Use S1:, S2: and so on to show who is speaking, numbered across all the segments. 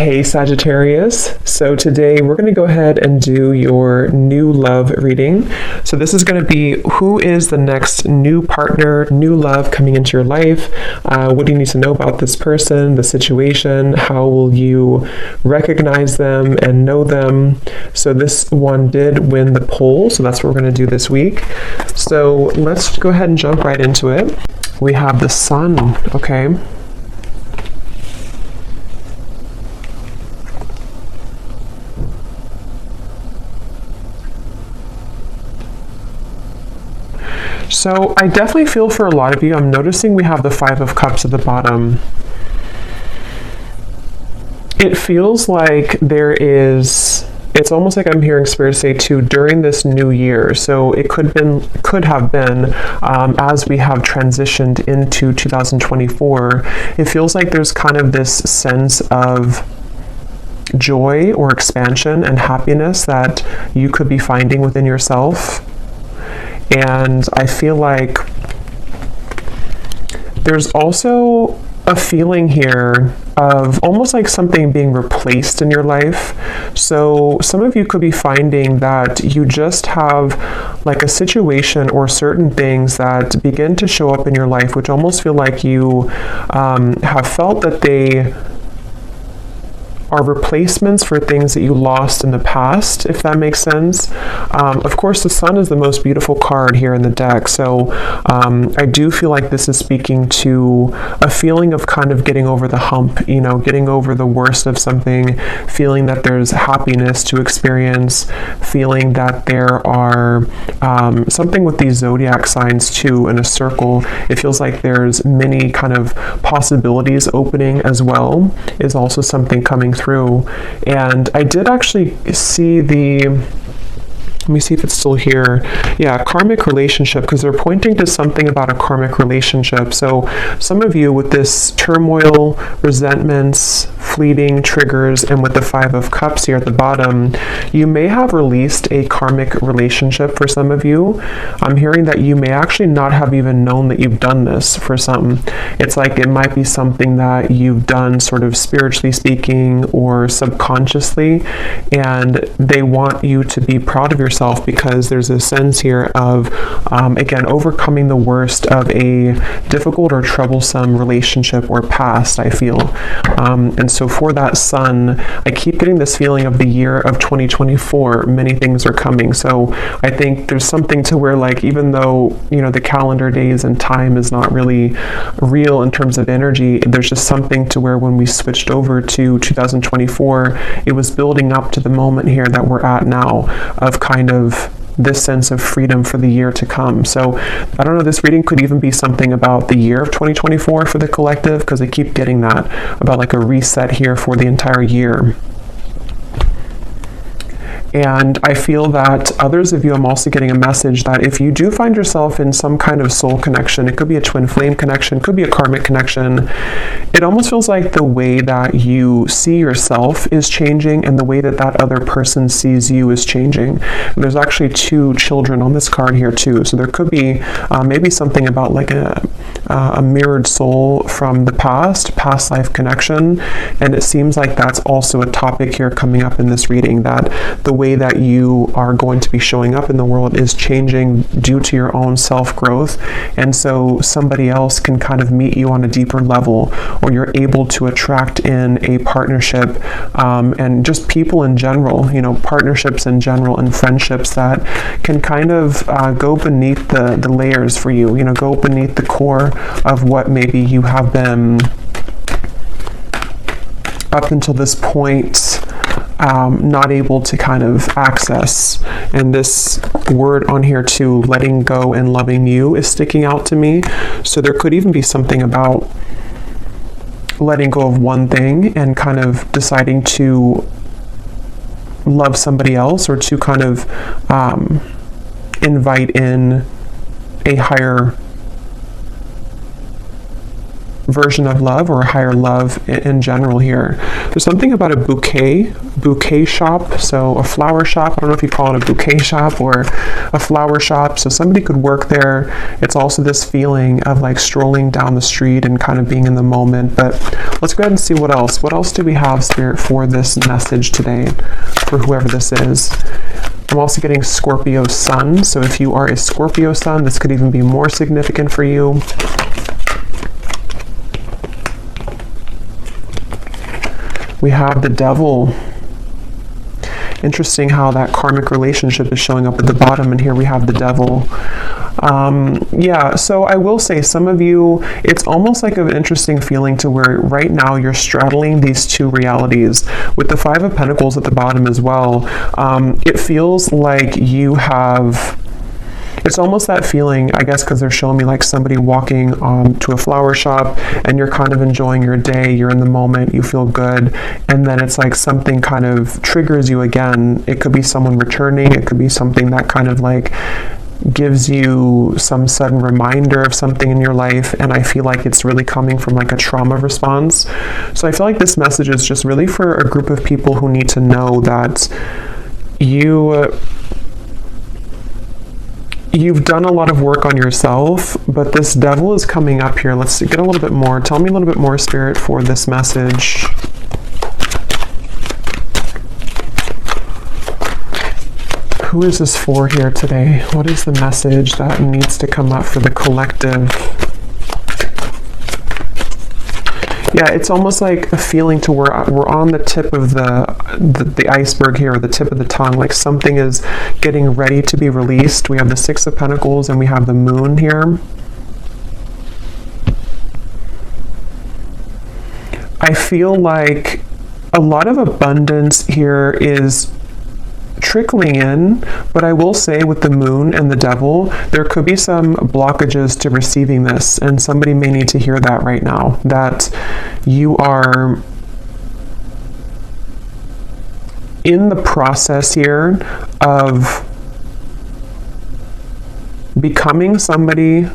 S1: Hey Sagittarius, so today we're going to go ahead and do your new love reading. So this is going to be who is the next new partner, new love coming into your life. What do you need to know about this person, the situation? How will you recognize them and know them? So this one did win the poll, so that's what we're going to do this week. So let's go ahead and jump right into it. We have the Sun, okay? So I definitely feel for a lot of you, I'm noticing we have the Five of Cups at the bottom. It feels like it's almost like I'm hearing Spirit say too, during this new year. So it could have been as we have transitioned into 2024, it feels like there's kind of this sense of joy or expansion and happiness that you could be finding within yourself. And I feel like there's also a feeling here of almost like something being replaced in your life. So some of you could be finding that you just have like a situation or certain things that begin to show up in your life, which almost feel like you have felt that they are replacements for things that you lost in the past, if that makes sense. Of course, the Sun is the most beautiful card here in the deck, so I do feel like this is speaking to a feeling of kind of getting over the hump, you know, getting over the worst of something, feeling that there's happiness to experience, feeling that there are something with these zodiac signs too in a circle. It feels like there's many kind of possibilities opening as well, is also something coming through. And I did actually see let me see if it's still here. Yeah, karmic relationship, because they're pointing to something about a karmic relationship. So some of you with this turmoil, resentments, fleeting triggers, and with the Five of Cups here at the bottom, you may have released a karmic relationship for some of you. I'm hearing that you may actually not have even known that you've done this for some. It's like it might be something that you've done sort of spiritually speaking or subconsciously, and they want you to be proud of yourself because there's a sense here of, again, overcoming the worst of a difficult or troublesome relationship or past, I feel. And so for that Sun, I keep getting this feeling of the year of 2024, many things are coming. So I think there's something to where, like, even though, you know, the calendar days and time is not really real in terms of energy, there's just something to where when we switched over to 2024, it was building up to the moment here that we're at now of kind of this sense of freedom for the year to come. So I don't know, this reading could even be something about the year of 2024 for the collective, because I keep getting that about like a reset here for the entire year. And I feel that others of you, I'm also getting a message that if you do find yourself in some kind of soul connection, it could be a twin flame connection, could be a karmic connection, it almost feels like the way that you see yourself is changing and the way that that other person sees you is changing. And there's actually two children on this card here too. So there could be maybe something about like a mirrored soul from the past life connection. And it seems like that's also a topic here coming up in this reading, that the way that you are going to be showing up in the world is changing due to your own self-growth, and so somebody else can kind of meet you on a deeper level, or you're able to attract in a partnership, and just people in general, you know, partnerships in general and friendships that can kind of go beneath the layers for you, you know, go beneath the core of what maybe you have been up until this point not able to kind of access. And this word on here too, letting go and loving you, is sticking out to me. So there could even be something about letting go of one thing and kind of deciding to love somebody else, or to kind of invite in a higher version of love or a higher love in general here. There's something about a bouquet shop, so a flower shop. I don't know if you call it a bouquet shop or a flower shop. So somebody could work there. It's also this feeling of like strolling down the street and kind of being in the moment. But let's go ahead and see what else. What else do we have, Spirit, for this message today for whoever this is? I'm also getting Scorpio Sun. So if you are a Scorpio Sun, this could even be more significant for you. We have the Devil. Interesting how that karmic relationship is showing up at the bottom, and here we have the Devil. Yeah, so I will say some of you, it's almost like an interesting feeling to where right now you're straddling these two realities. With the Five of Pentacles at the bottom as well, it feels like you have... It's almost that feeling, I guess, because they're showing me like somebody walking to a flower shop and you're kind of enjoying your day, you're in the moment, you feel good, and then it's like something kind of triggers you again. It could be someone returning, it could be something that kind of like gives you some sudden reminder of something in your life, and I feel like it's really coming from like a trauma response. So I feel like this message is just really for a group of people who need to know that you've done a lot of work on yourself, but this Devil is coming up here. Let's get a little bit more. Tell me a little bit more, Spirit, for this message. Who is this for here today? What is the message that needs to come up for the collective? Yeah, it's almost like a feeling to where we're on the tip of the iceberg here, or the tip of the tongue, like something is getting ready to be released. We have the Six of Pentacles and we have the Moon here. I feel like a lot of abundance here is trickling in, but I will say with the Moon and the Devil, there could be some blockages to receiving this, and somebody may need to hear that right now, that you are in the process here of becoming somebody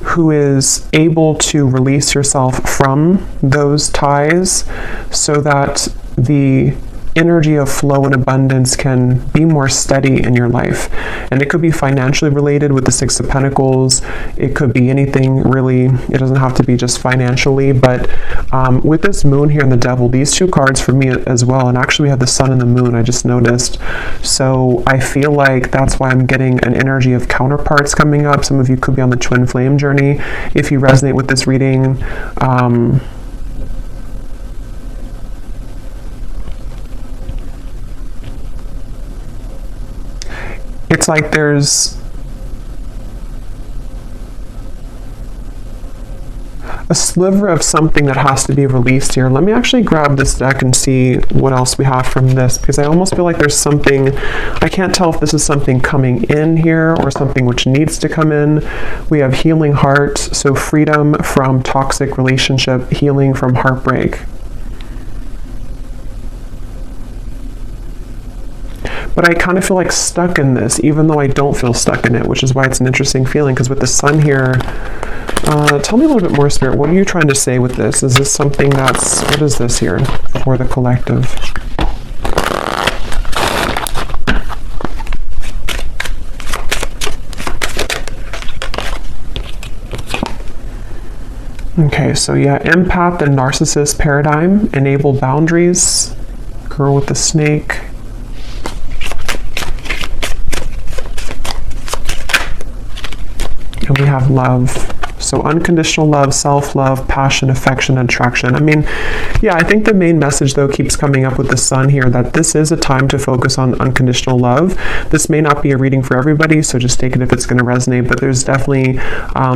S1: who is able to release yourself from those ties so that the energy of flow and abundance can be more steady in your life. And it could be financially related with the Six of Pentacles. It could be anything really. It doesn't have to be just financially, but with this Moon here and the Devil, these two cards for me as well, and actually we have the Sun and the Moon, I just noticed. So I feel like that's why I'm getting an energy of counterparts coming up. Some of you could be on the twin flame journey. If you resonate with this reading, it's like there's a sliver of something that has to be released here. Let me actually grab this deck and see what else we have from this, because I almost feel like there's something, I can't tell if this is something coming in here or something which needs to come in. We have Healing Heart, so freedom from toxic relationship, healing from heartbreak. But I kind of feel like stuck in this, even though I don't feel stuck in it, which is why it's an interesting feeling, because with the Sun here, tell me a little bit more, Spirit. What are you trying to say with this? Is this something that's, what is this here for the collective? Okay, so yeah, empath and narcissist paradigm, enable boundaries, girl with the snake. And we have love. So unconditional love, self-love, passion, affection, attraction. I mean, yeah, I think the main message, though, keeps coming up with the Sun here, that this is a time to focus on unconditional love. This may not be a reading for everybody, so just take it if it's going to resonate, but there's definitely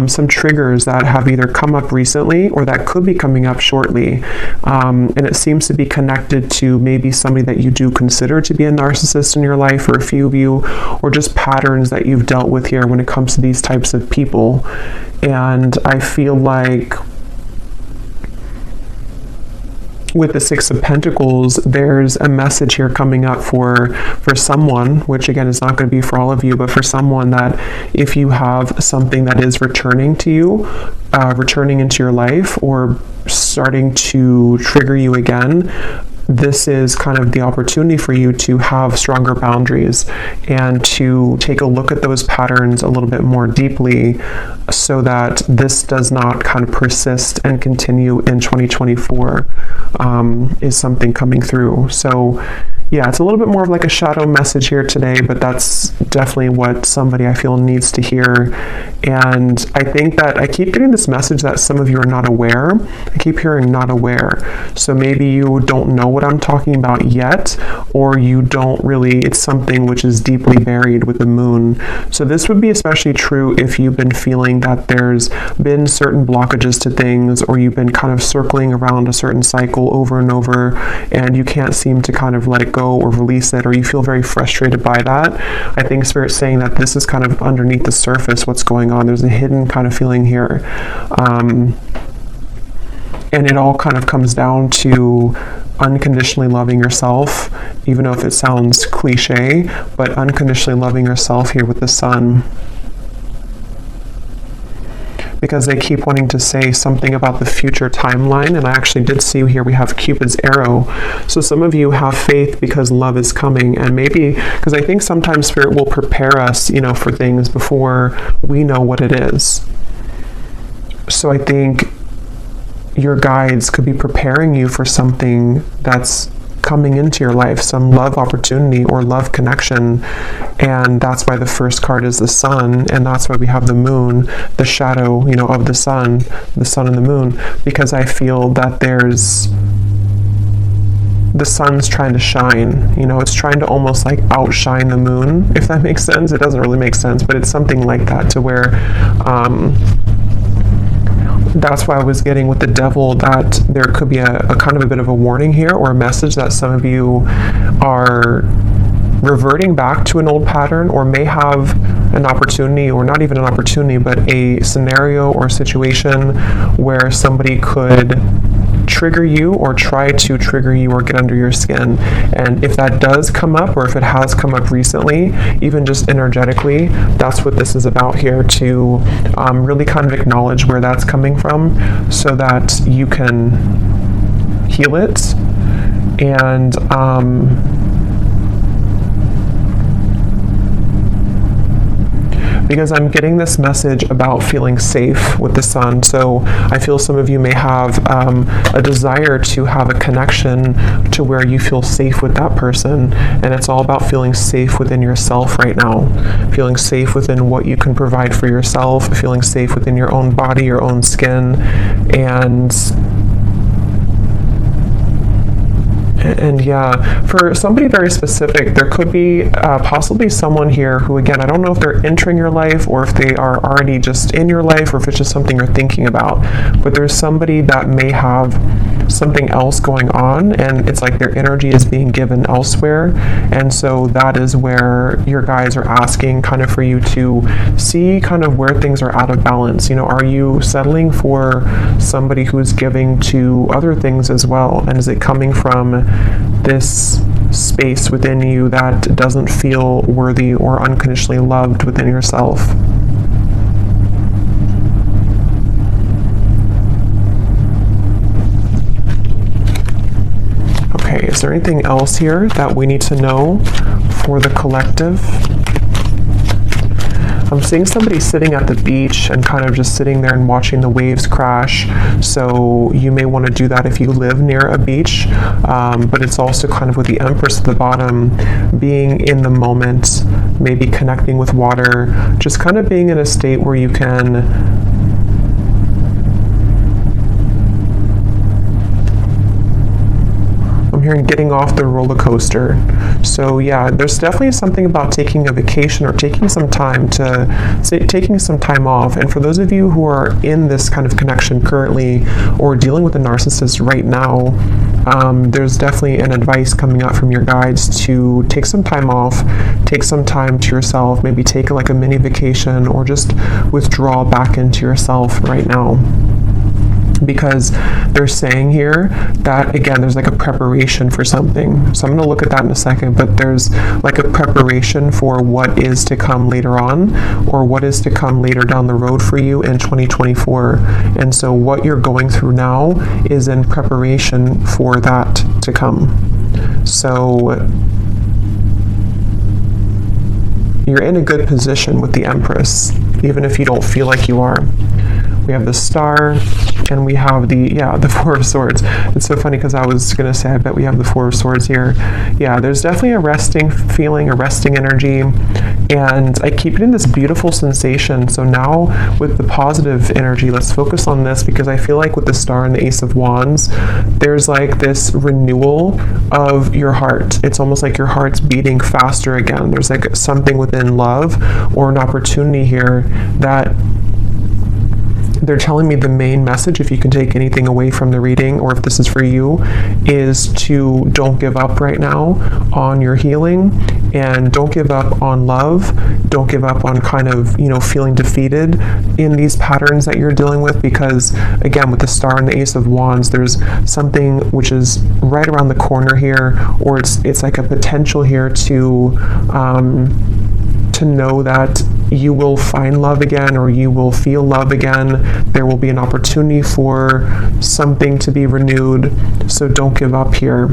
S1: some triggers that have either come up recently or that could be coming up shortly. And it seems to be connected to maybe somebody that you do consider to be a narcissist in your life, or a few of you, or just patterns that you've dealt with here when it comes to these types of people. And I feel like with the Six of Pentacles, there's a message here coming up for someone, which again is not going to be for all of you, but for someone, that if you have something that is returning to you, returning into your life, or starting to trigger you again, this is kind of the opportunity for you to have stronger boundaries and to take a look at those patterns a little bit more deeply, so that this does not kind of persist and continue in 2024, is something coming through. So yeah, it's a little bit more of like a shadow message here today, but that's definitely what somebody I feel needs to hear. And I think that I keep getting this message that some of you are not aware. I keep hearing not aware. So maybe you don't know what I'm talking about yet, or you don't really, it's something which is deeply buried with the moon. So this would be especially true if you've been feeling that there's been certain blockages to things, or you've been kind of circling around a certain cycle over and over, and you can't seem to kind of let it go or release it, or you feel very frustrated by that. I think Spirit's saying that this is kind of underneath the surface what's going on. There's a hidden kind of feeling here. And it all kind of comes down to unconditionally loving yourself, even though if it sounds cliche, but unconditionally loving yourself here with the Sun. Because they keep wanting to say something about the future timeline, and I actually did see here we have Cupid's arrow. So some of you have faith because love is coming, and maybe because I think sometimes Spirit will prepare us, for things before we know what it is. So I think your guides could be preparing you for something that's coming into your life, some love opportunity or love connection. And that's why the first card is the Sun, and that's why we have the moon, the shadow, of the sun and the moon, because I feel that the sun's trying to shine, it's trying to almost like outshine the moon, if that makes sense. It doesn't really make sense, but it's something like that, to where that's why I was getting with the Devil that there could be a kind of a bit of a warning here, or a message that some of you are reverting back to an old pattern, or may have an opportunity, or not even an opportunity, but a scenario or situation where somebody could trigger you or try to trigger you or get under your skin. And if that does come up, or if it has come up recently, even just energetically, that's what this is about here, to really kind of acknowledge where that's coming from, so that you can heal it. And because I'm getting this message about feeling safe with the Sun. So I feel some of you may have a desire to have a connection to where you feel safe with that person. And it's all about feeling safe within yourself right now. Feeling safe within what you can provide for yourself, feeling safe within your own body, your own skin. And yeah, for somebody very specific, there could be possibly someone here who, again, I don't know if they're entering your life, or if they are already just in your life, or if it's just something you're thinking about, but there's somebody that may have something else going on, and it's like their energy is being given elsewhere. And so that is where your guides are asking kind of for you to see kind of where things are out of balance. Are you settling for somebody who's giving to other things as well? And is it coming from this space within you that doesn't feel worthy or unconditionally loved within yourself? Okay, is there anything else here that we need to know for the collective? I'm seeing somebody sitting at the beach and kind of just sitting there and watching the waves crash. So you may want to do that if you live near a beach. But it's also kind of with the Empress at the bottom, being in the moment, maybe connecting with water, just kind of being in a state where you can hearing getting off the roller coaster. So yeah, there's definitely something about taking a vacation or taking some time off. And for those of you who are in this kind of connection currently, or dealing with a narcissist right now, there's definitely an advice coming out from your guides to take some time off, take some time to yourself, maybe take like a mini vacation, or just withdraw back into yourself right now. because they're saying here that, again, there's like a preparation for something. So I'm going to look at that in a second, but there's like a preparation for what is to come later on, or what is to come later down the road for you in 2024. And so what you're going through now is in preparation for that to come. So you're in a good position with the Empress, even if you don't feel like you are. We have the Star, and we have the Four of Swords. It's so funny because I was going to say, I bet we have the Four of Swords here. Yeah, there's definitely a resting feeling, a resting energy, and I keep getting this beautiful sensation. So now with the positive energy, let's focus on this, because I feel like with the Star and the Ace of Wands, there's like this renewal of your heart. It's almost like your heart's beating faster again. There's like something within love or an opportunity here that they're telling me the main message, if you can take anything away from the reading, or if this is for you, is to don't give up right now on your healing, and don't give up on love. Don't give up on kind of, feeling defeated in these patterns that you're dealing with, because again, with the Star and the Ace of Wands, there's something which is right around the corner here, or it's like a potential here to know that you will find love again, or you will feel love again. There will be an opportunity for something to be renewed. So don't give up here.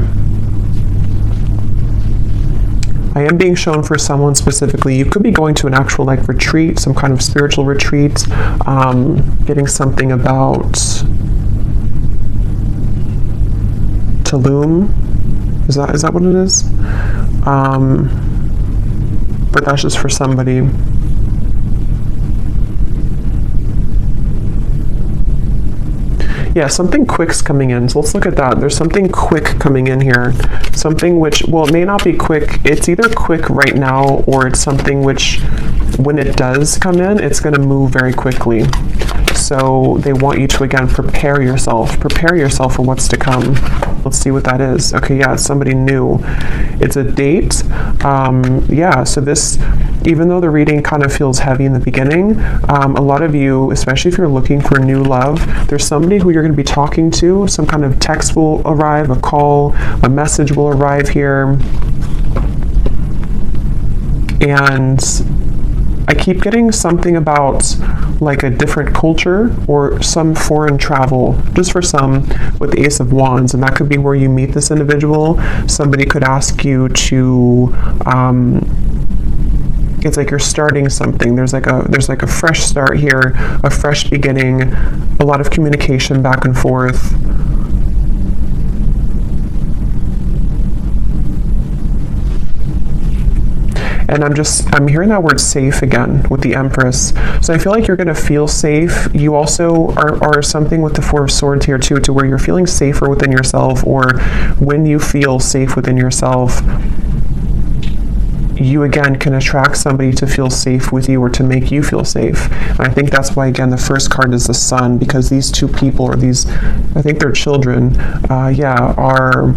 S1: I am being shown for someone specifically. You could be going to an actual like retreat, some kind of spiritual retreat, getting something about Tulum. Is that what it is? But that's just for somebody. Yeah, something quick's coming in. So let's look at that. There's something quick coming in here. Something which, well, it may not be quick. It's either quick right now, or it's something which, when it does come in, it's going to move very quickly. So they want you to, again, prepare yourself for what's to come. Let's see what that is. Okay, yeah, it's somebody new. It's a date. Yeah, so this, even though the reading kind of feels heavy in the beginning, a lot of you, especially if you're looking for new love, there's somebody who you're going to be talking to. Some kind of text will arrive, a call, a message will arrive here. And I keep getting something about like a different culture or some foreign travel, just for some with the Ace of Wands, and that could be where you meet this individual. Somebody could ask you to, it's like you're starting something. There's like a fresh start here, a fresh beginning, a lot of communication back and forth. And I'm hearing that word safe again with the Empress. So I feel like you're going to feel safe. You also are something with the Four of Swords here too, to where you're feeling safer within yourself, or when you feel safe within yourself, you again can attract somebody to feel safe with you, or to make you feel safe. And I think that's why, again, the first card is the Sun, because these two people, or these, I think they're children, are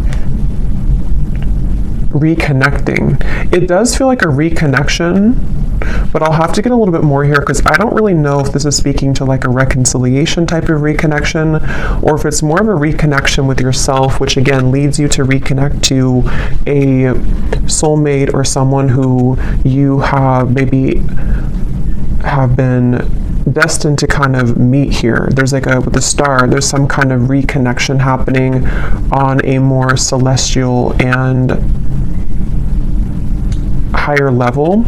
S1: reconnecting. It does feel like a reconnection, but I'll have to get a little bit more here, because I don't really know if this is speaking to like a reconciliation type of reconnection, or if it's more of a reconnection with yourself, which again leads you to reconnect to a soulmate, or someone who you have maybe have been destined to kind of meet here. There's like with the Star, there's some kind of reconnection happening on a more celestial and higher level.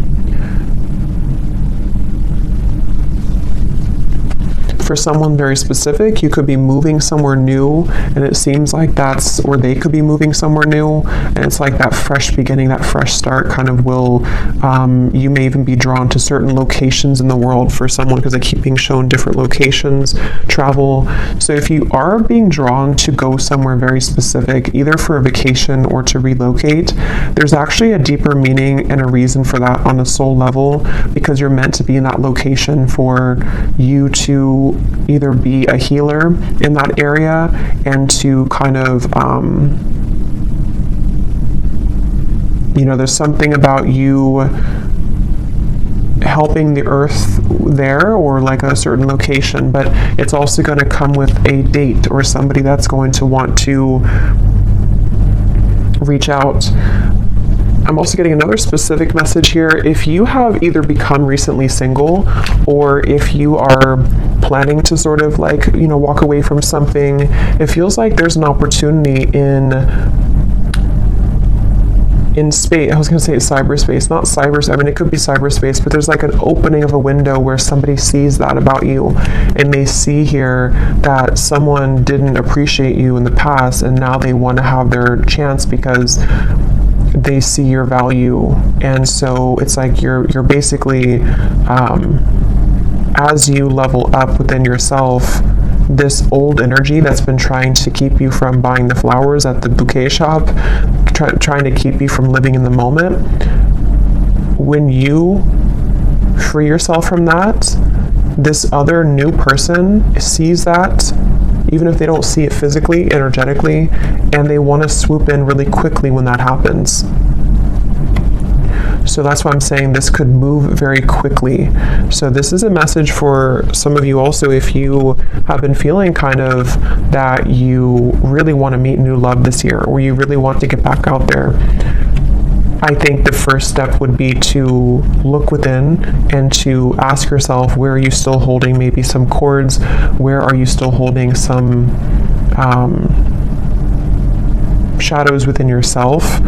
S1: For someone very specific, you could be moving somewhere new, and it seems like that's, or they could be moving somewhere new, and it's like that fresh beginning, that fresh start kind of will, you may even be drawn to certain locations in the world for someone, because I keep being shown different locations, travel. So if you are being drawn to go somewhere very specific, either for a vacation or to relocate, there's actually a deeper meaning and a reason for that on a soul level, because you're meant to be in that location for you to either be a healer in that area, and to kind of, there's something about you helping the earth there, or like a certain location, but it's also going to come with a date or somebody that's going to want to reach out. I'm also getting another specific message here. If you have either become recently single, or if you are planning to sort of like, you know, walk away from something, it feels like there's an opportunity in space. I was going to say cyberspace, not cyberspace. I mean, it could be cyberspace, but there's like an opening of a window where somebody sees that about you, and they see here that someone didn't appreciate you in the past, and now they want to have their chance because they see your value. And so it's like you're basically, as you level up within yourself, this old energy that's been trying to keep you from buying the flowers at the bouquet shop, trying to keep you from living in the moment, when you free yourself from that, this other new person sees that, even if they don't see it physically, energetically, and they want to swoop in really quickly when that happens. So that's why I'm saying this could move very quickly. So this is a message for some of you also, if you have been feeling kind of that you really want to meet new love this year, or you really want to get back out there. I think the first step would be to look within and to ask yourself, where are you still holding maybe some cords? Where are you still holding some shadows within yourself?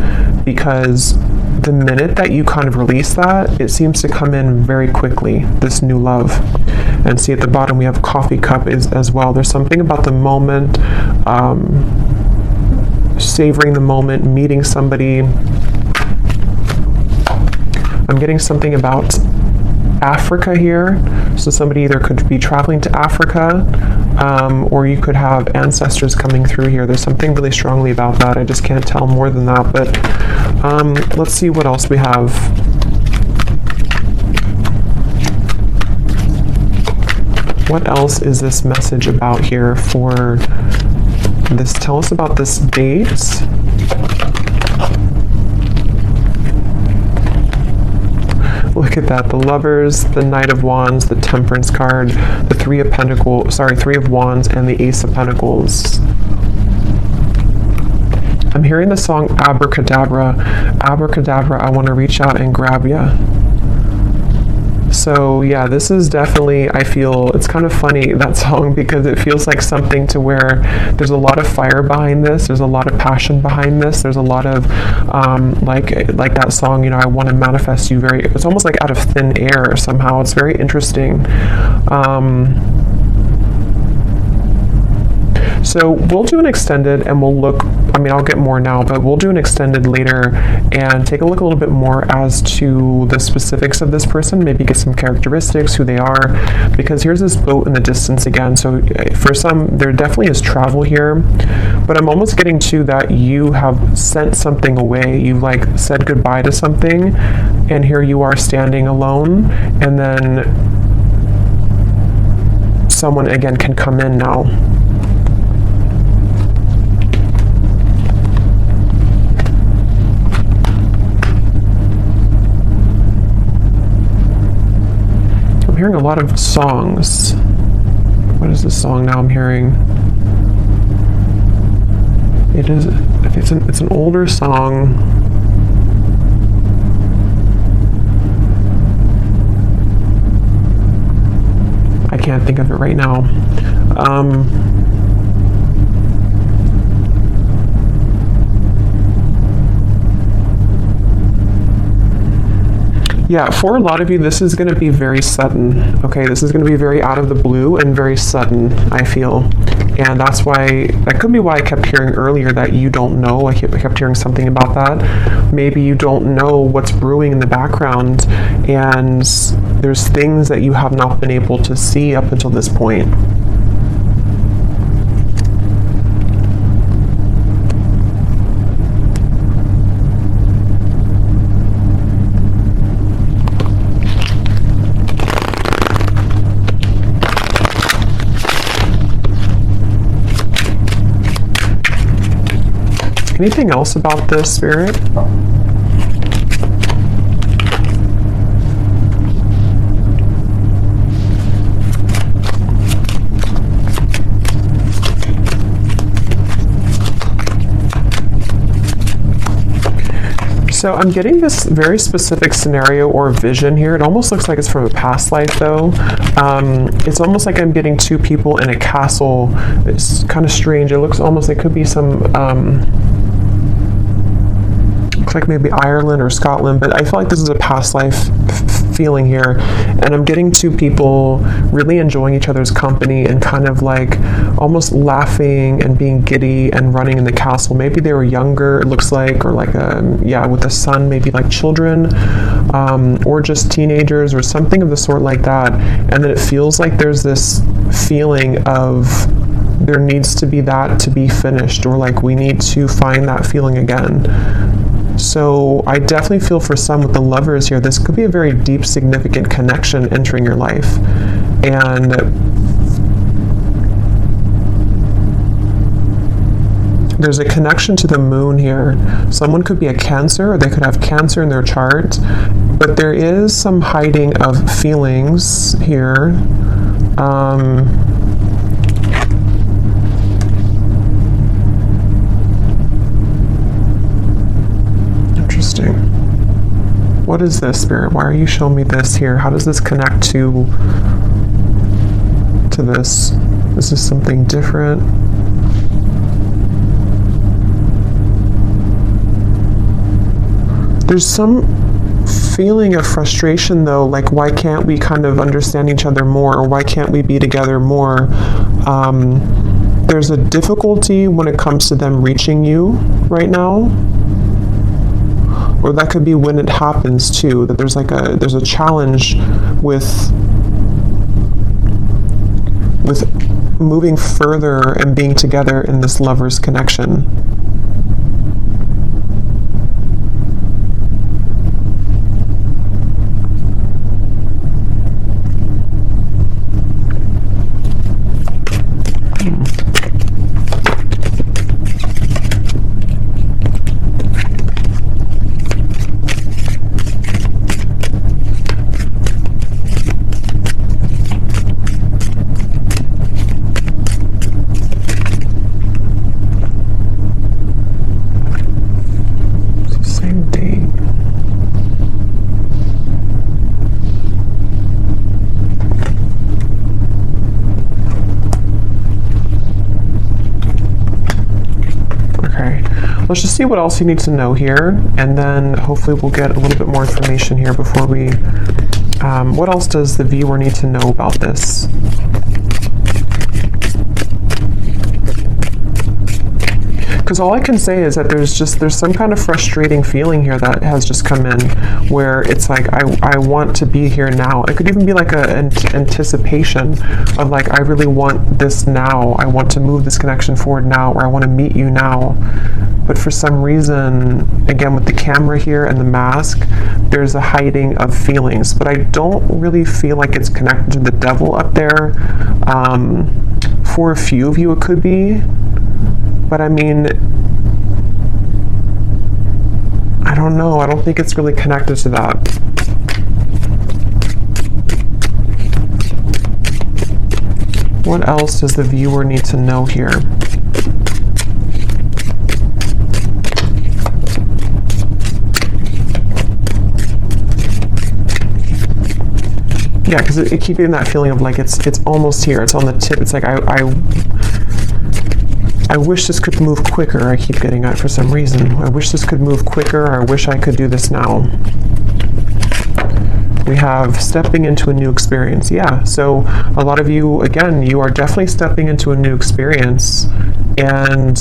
S1: Because the minute that you kind of release that, it seems to come in very quickly, this new love. And see at the bottom we have coffee cup as well. There's something about the moment, savoring the moment, meeting somebody. I'm getting something about Africa here. So somebody either could be traveling to Africa, or you could have ancestors coming through here. There's something really strongly about that. I just can't tell more than that, but let's see what else we have. What else is this message about here for this? Tell us about this date. Look at that, the Lovers, the Knight of Wands, the Temperance card, the Three of Wands, and the Ace of Pentacles. I'm hearing the song Abracadabra. Abracadabra, I want to reach out and grab ya. So yeah, this is definitely, I feel, it's kind of funny, that song, because it feels like something to where there's a lot of fire behind this, there's a lot of passion behind this, there's a lot of, like that song, you know, I want to manifest you it's almost like out of thin air somehow. It's very interesting. So we'll do an extended, and we'll look, I mean, I'll get more now, but we'll do an extended later and take a look a little bit more as to the specifics of this person, maybe get some characteristics, who they are, because here's this boat in the distance again. So for some, there definitely is travel here, but I'm almost getting to that you have sent something away. You've like said goodbye to something, and here you are standing alone, and then someone again can come in now. I'm hearing a lot of songs. What is this song now I'm hearing? It's an older song. I can't think of it right now. Yeah, for a lot of you, this is going to be very sudden. Okay, this is going to be very out of the blue and very sudden, I feel. And that's why, that could be why I kept hearing earlier that you don't know. I kept hearing something about that. Maybe you don't know what's brewing in the background, and there's things that you have not been able to see up until this point. Anything else about this, Spirit? So I'm getting this very specific scenario or vision here. It almost looks like it's from a past life though. It's almost like I'm getting two people in a castle. It's kind of strange. It looks almost like it could be some, looks like maybe Ireland or Scotland, but I feel like this is a past life feeling here, and I'm getting two people really enjoying each other's company and kind of like almost laughing and being giddy and running in the castle. Maybe they were younger, it looks like, or like with the son, maybe like children, or just teenagers or something of the sort like that. And then it feels like there's this feeling of there needs to be that to be finished, or like we need to find that feeling again. So I definitely feel for some with the Lovers here, this could be a very deep, significant connection entering your life. And there's a connection to the moon here. Someone could be a Cancer, or they could have Cancer in their chart, but there is some hiding of feelings here. What is this, Spirit? Why are you showing me this here? How does this connect to this? Is this something different? There's some feeling of frustration though, like why can't we kind of understand each other more, or why can't we be together more? There's a difficulty when it comes to them reaching you right now. Or that could be when it happens too, that there's a challenge with moving further and being together in this Lovers connection. Let's just see what else you need to know here, and then hopefully we'll get a little bit more information here before we... what else does the viewer need to know about this? Because all I can say is that there's some kind of frustrating feeling here that has just come in, where it's like I want to be here now. It could even be like an anticipation of like, I really want this now. I want to move this connection forward now, or I want to meet you now. But for some reason, again with the camera here and the mask, there's a hiding of feelings. But I don't really feel like it's connected to the devil up there. For a few of you it could be. But I mean, I don't know. I don't think it's really connected to that. What else does the viewer need to know here? Yeah, because it keeps getting that feeling of like it's almost here. It's on the tip. It's like I wish this could move quicker. I keep getting that for some reason. I wish this could move quicker. I wish I could do this now. We have stepping into a new experience. Yeah, so a lot of you, again, you are definitely stepping into a new experience, and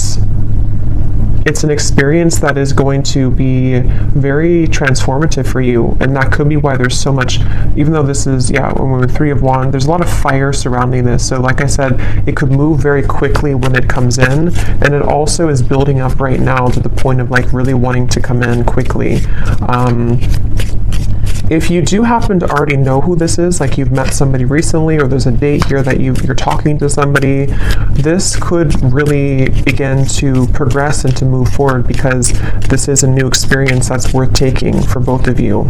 S1: it's an experience that is going to be very transformative for you, and that could be why there's so much, even though this is, yeah, when we're Three of Wands, there's a lot of fire surrounding this. So like I said, it could move very quickly when it comes in, and it also is building up right now to the point of like really wanting to come in quickly. If you do happen to already know who this is, like you've met somebody recently, or there's a date here that you're talking to somebody, this could really begin to progress and to move forward, because this is a new experience that's worth taking for both of you.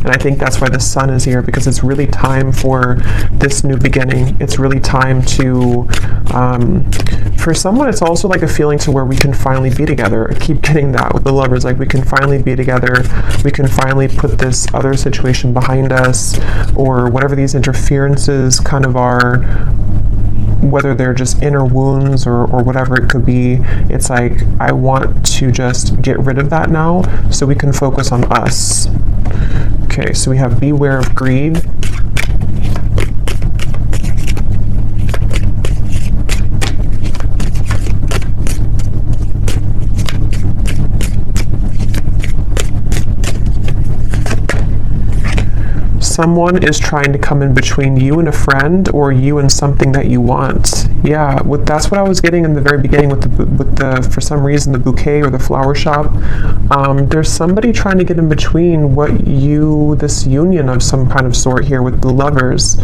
S1: And I think that's why the Sun is here, because it's really time for this new beginning. It's really time to For someone, it's also like a feeling to where we can finally be together. I keep getting that with the Lovers, like we can finally be together. We can finally put this other situation behind us, or whatever these interferences kind of are, whether they're just inner wounds or whatever it could be. It's like, I want to just get rid of that now so we can focus on us. Okay, so we have beware of greed. Someone is trying to come in between you and a friend, or you and something that you want. Yeah, that's what I was getting in the very beginning with the for some reason, the bouquet or the flower shop. There's somebody trying to get in between this union of some kind of sort here with the Lovers.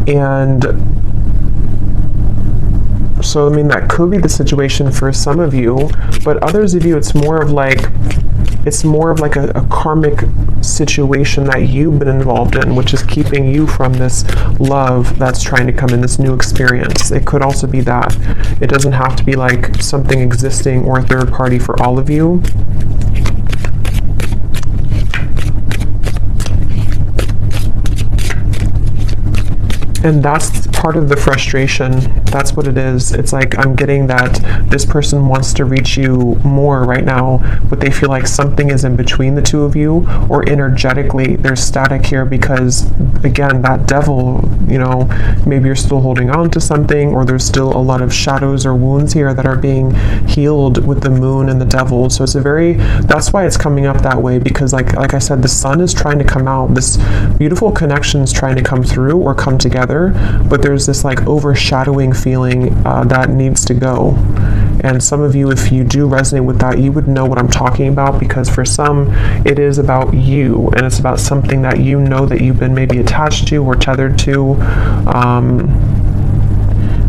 S1: And so, I mean, that could be the situation for some of you, but others of you, it's more of like a karmic situation that you've been involved in, which is keeping you from this love that's trying to come in, this new experience. It could also be that. It doesn't have to be like something existing or a third party for all of you. And that's part of the frustration. That's what it is. It's like, I'm getting that this person wants to reach you more right now, but they feel like something is in between the two of you, or energetically there's static here because, again, that devil, you know, maybe you're still holding on to something, or there's still a lot of shadows or wounds here that are being healed with the moon and the devil. So it's that's why it's coming up that way, because like I said, the sun is trying to come out. This beautiful connection is trying to come through or come together, but there's this like overshadowing feeling that needs to go. And some of you, if you do resonate with that, you would know what I'm talking about, because for some it is about you, and it's about something that you know that you've been maybe attached to or tethered to,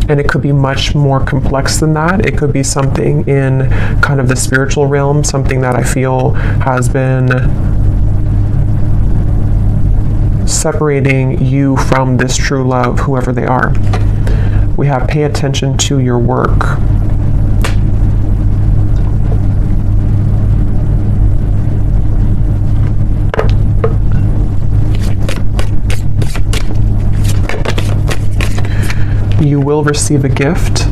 S1: and it could be much more complex than that. It could be something in kind of the spiritual realm, something that I feel has been separating you from this true love, whoever they are. We have pay attention to your work. You will receive a gift.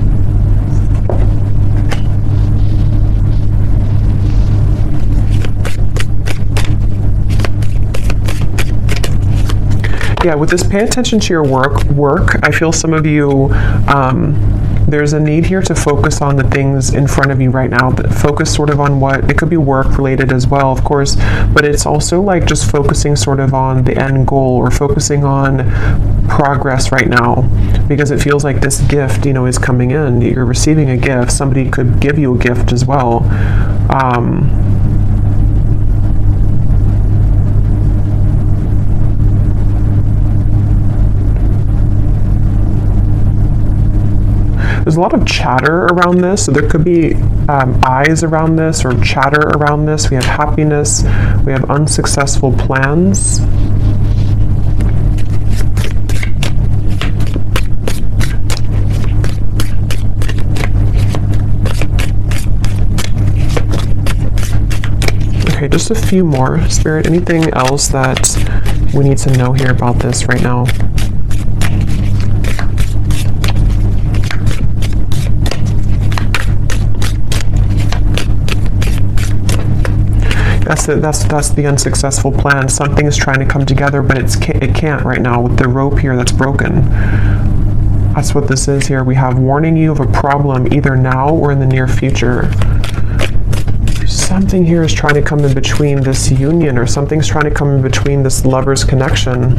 S1: Yeah, with this pay attention to your work, I feel some of you, there's a need here to focus on the things in front of you right now. Focus sort of on what, it could be work related as well, of course, but it's also like just focusing sort of on the end goal, or focusing on progress right now, because it feels like this gift, you know, is coming in. You're receiving a gift. Somebody could give you a gift as well. There's a lot of chatter around this, so there could be eyes around this, or chatter around this. We have happiness, we have unsuccessful plans. Okay, just a few more. Spirit, anything else that we need to know here about this right now? That's the unsuccessful plan. Something is trying to come together, but it can't right now with the rope here that's broken. That's what this is here. We have warning you of a problem either now or in the near future. Something here is trying to come in between this union, or something's trying to come in between this lover's connection.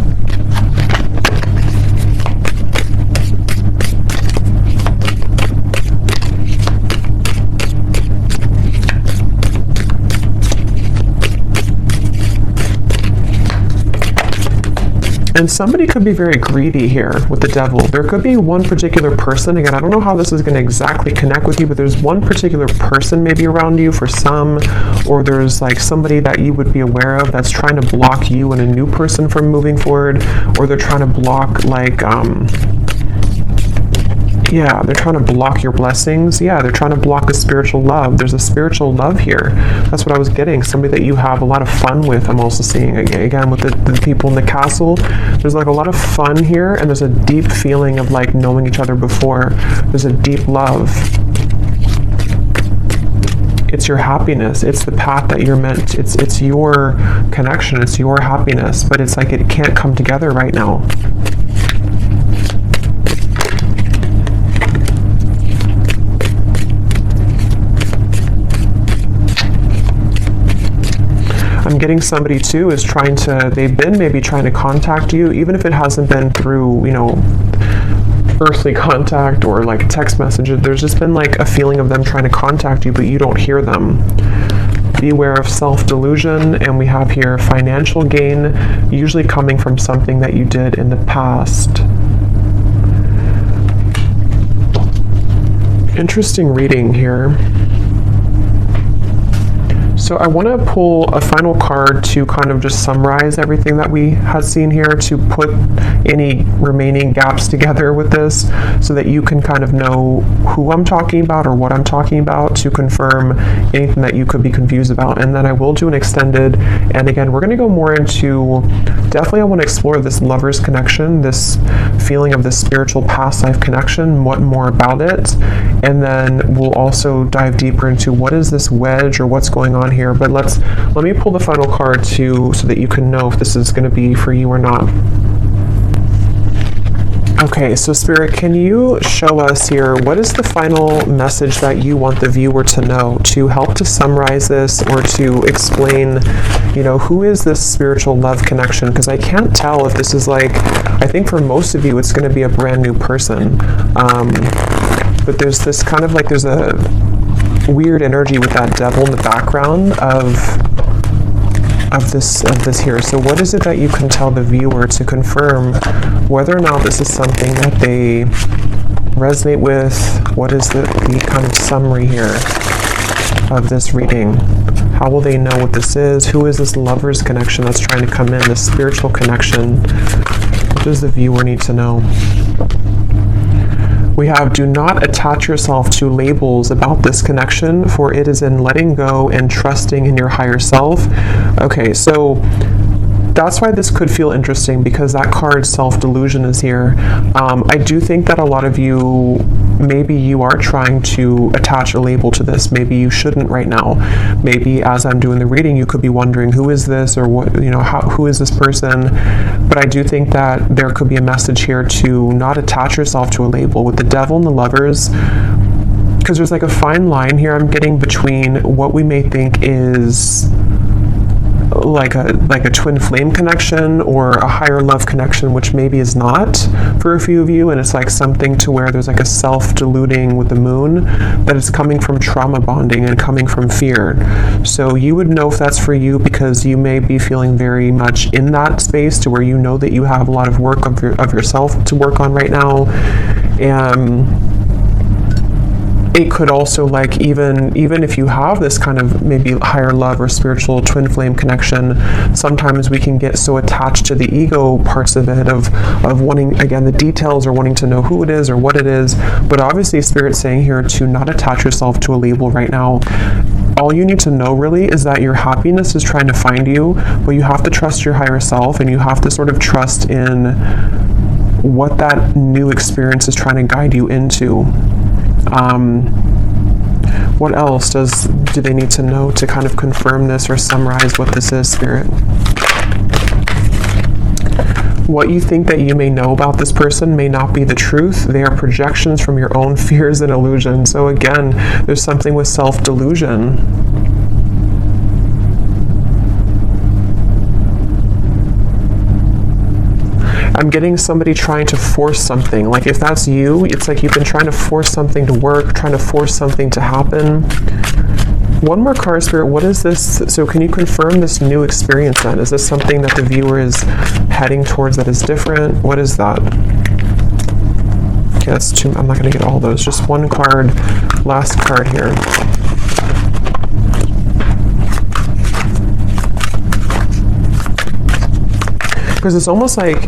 S1: And somebody could be very greedy here with the devil. There could be one particular person. Again, I don't know how this is going to exactly connect with you, but there's one particular person maybe around you for some, or there's like somebody that you would be aware of that's trying to block you and a new person from moving forward, or they're trying to block like Yeah, they're trying to block your blessings. Yeah, they're trying to block a spiritual love. There's a spiritual love here. That's what I was getting. Somebody that you have a lot of fun with. I'm also seeing, again, with the people in the castle. There's like a lot of fun here, and there's a deep feeling of like knowing each other before. There's a deep love. It's your happiness. It's the path that you're meant. It's your connection. It's your happiness. But it's like it can't come together right now. I'm getting somebody too is trying to, they've been maybe trying to contact you, even if it hasn't been through, you know, earthly contact or like text messages. There's just been like a feeling of them trying to contact you, but you don't hear them. Beware of self-delusion. And we have here financial gain, usually coming from something that you did in the past. Interesting reading here. So I want to pull a final card to kind of just summarize everything that we had seen here, to put any remaining gaps together with this so that you can kind of know who I'm talking about or what I'm talking about, to confirm anything that you could be confused about. And then I will do an extended, and again, we're going to go more into, definitely I want to explore this lover's connection, this feeling of this spiritual past life connection, what more about it, and then we'll also dive deeper into what is this wedge or what's going on here. But let me pull the final card too, so that you can know if this is going to be for you or not. Okay, so Spirit, can you show us here, what is the final message that you want the viewer to know, to help to summarize this or to explain, you know, who is this spiritual love connection? Because I can't tell if this is like, I think for most of you it's going to be a brand new person, but there's this kind of like, there's a weird energy with that devil in the background of this here. So what is it that you can tell the viewer to confirm whether or not this is something that they resonate with? What is the kind of summary here of this reading? How will they know what this is? Who is this lover's connection that's trying to come in, this spiritual connection? What does the viewer need to know? We have, do not attach yourself to labels about this connection, for it is in letting go and trusting in your higher self. Okay, so that's why this could feel interesting, because that card self-delusion is here. I do think that a lot of you, maybe you are trying to attach a label to this. Maybe you shouldn't right now. Maybe as I'm doing the reading, you could be wondering, who is this, or what, you know, who is this person? But I do think that there could be a message here to not attach yourself to a label with the devil and the lovers, because there's like a fine line here I'm getting between what we may think is like a twin flame connection or a higher love connection, which maybe is not for a few of you, and it's like something to where there's like a self-deluding with the moon, that is coming from trauma bonding and coming from fear. So you would know if that's for you, because you may be feeling very much in that space to where you know that you have a lot of work of yourself to work on right now. And it could also, like, even if you have this kind of maybe higher love or spiritual twin flame connection, sometimes we can get so attached to the ego parts of it, of wanting, again, the details, or wanting to know who it is or what it is. But obviously Spirit's saying here to not attach yourself to a label right now. All you need to know really is that your happiness is trying to find you, but you have to trust your higher self, and you have to sort of trust in what that new experience is trying to guide you into. What else do they need to know to kind of confirm this or summarize what this is, Spirit? What you think that you may know about this person may not be the truth. They are projections from your own fears and illusions. So again, there's something with self-delusion. I'm getting somebody trying to force something. Like if that's you, it's like you've been trying to force something to work, trying to force something to happen. One more card, Spirit. What is this? So can you confirm this new experience then? Is this something that the viewer is heading towards that is different? What is that? Okay, that's two. I'm not going to get all those. Just one card. Last card here. Because it's almost like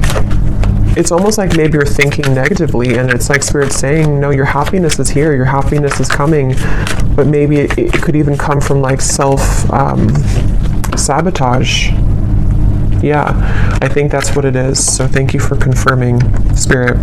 S1: it's almost like maybe you're thinking negatively, and it's like Spirit saying, no, your happiness is here, your happiness is coming, but maybe it could even come from like sabotage. Yeah, I think that's what it is. So thank you for confirming, Spirit.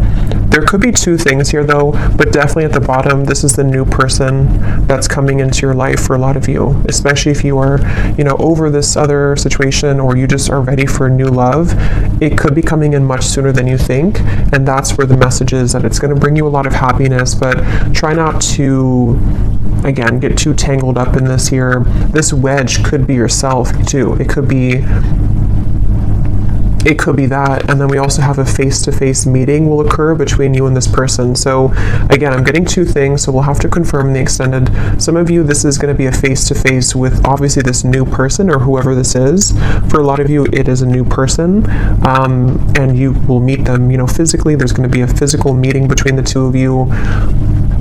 S1: There could be two things here though, but definitely at the bottom, this is the new person that's coming into your life for a lot of you, especially if you are, you know, over this other situation, or you just are ready for new love. It could be coming in much sooner than you think, and that's where the message is, that it's going to bring you a lot of happiness, but try not to, again, get too tangled up in this here. This wedge could be yourself too. It could be that, and then we also have a face-to-face meeting will occur between you and this person. So again, I'm getting two things, so we'll have to confirm the extended. Some of you, this is going to be a face-to-face with obviously this new person or whoever this is. For a lot of you, it is a new person, and you will meet them, you know, physically. There's going to be a physical meeting between the two of you.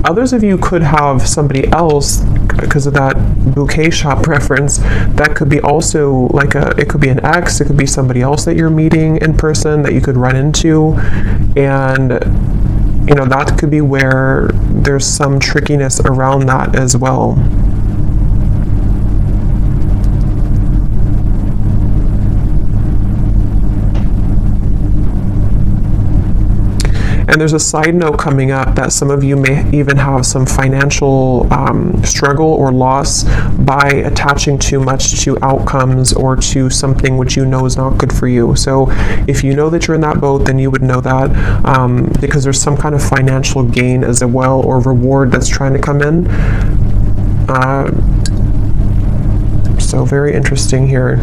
S1: Others of you could have somebody else, because of that bouquet shop reference, that could be also like it could be an ex, it could be somebody else that you're meeting in person that you could run into, and you know, that could be where there's some trickiness around that as well. And there's a side note coming up that some of you may even have some financial struggle or loss by attaching too much to outcomes or to something which you know is not good for you. So if you know that you're in that boat, then you would know that, because there's some kind of financial gain as well, or reward that's trying to come in. So very interesting here.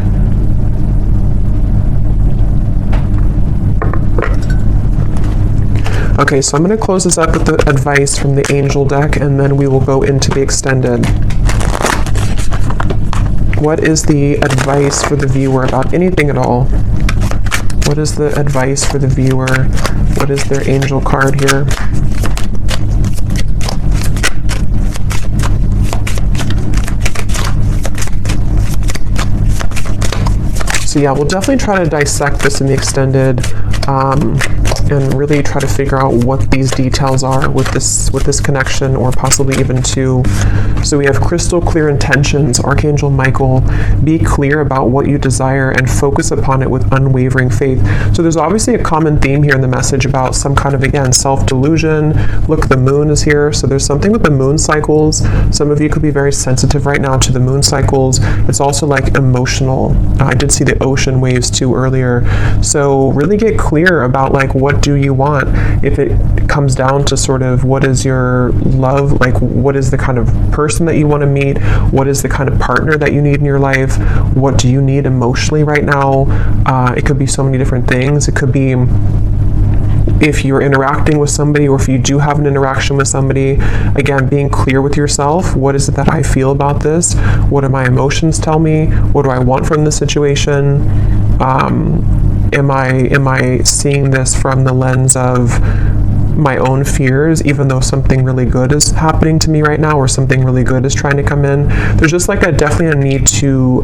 S1: Okay, so I'm going to close this up with the advice from the angel deck, and then we will go into the extended. What is the advice for the viewer about anything at all? What is the advice for the viewer? What is their angel card here? So yeah, we'll definitely try to dissect this in the extended, and really try to figure out what these details are with this connection, or possibly even two. So we have crystal clear intentions, Archangel Michael. Be clear about what you desire and focus upon it with unwavering faith. So there's obviously a common theme here in the message about some kind of, again, self-delusion. Look, the moon is here, so there's something with the moon cycles. Some of you could be very sensitive right now to the moon cycles. It's also like emotional. I did see the ocean waves too earlier. So really get clear about like, what do you want? If it comes down to sort of what is your love, like what is the kind of person that you want to meet, what is the kind of partner that you need in your life, what do you need emotionally right now? It could be so many different things. It could be if you're interacting with somebody, or if you do have an interaction with somebody, again, being clear with yourself. What is it that I feel about this? What do my emotions tell me? What do I want from the situation? Am I seeing this from the lens of my own fears, even though something really good is happening to me right now, or something really good is trying to come in? There's just like definitely a need to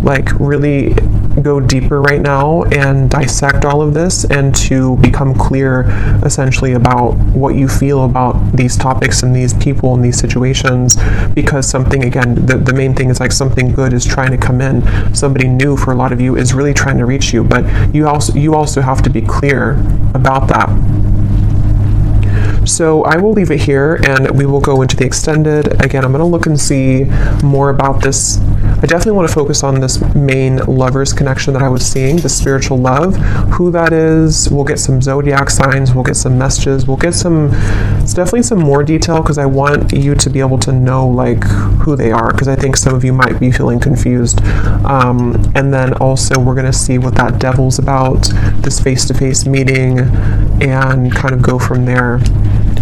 S1: like really go deeper right now and dissect all of this, and to become clear essentially about what you feel about these topics and these people and these situations, because something, again, the main thing is like something good is trying to come in. Somebody new for a lot of you is really trying to reach you, but you also have to be clear about that. So I will leave it here, and we will go into the extended. Again, I'm going to look and see more about this. I definitely want to focus on this main lovers connection that I was seeing, the spiritual love, who that is. We'll get some zodiac signs, we'll get some messages, we'll get it's definitely some more detail, because I want you to be able to know like who they are, because I think some of you might be feeling confused. And then also we're going to see what that devil's about, this face-to-face meeting, and kind of go from there.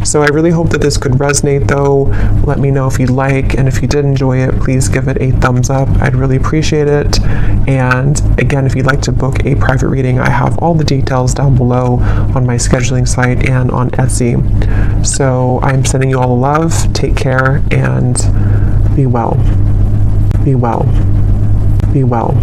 S1: So I really hope that this could resonate though. Let me know if you like, and if you did enjoy it, please give it a thumbs up. I'd really appreciate it. And again, if you'd like to book a private reading, I have all the details down below on my scheduling site and on Etsy. So I'm sending you all the love. Take care and be well. Be well. Be well.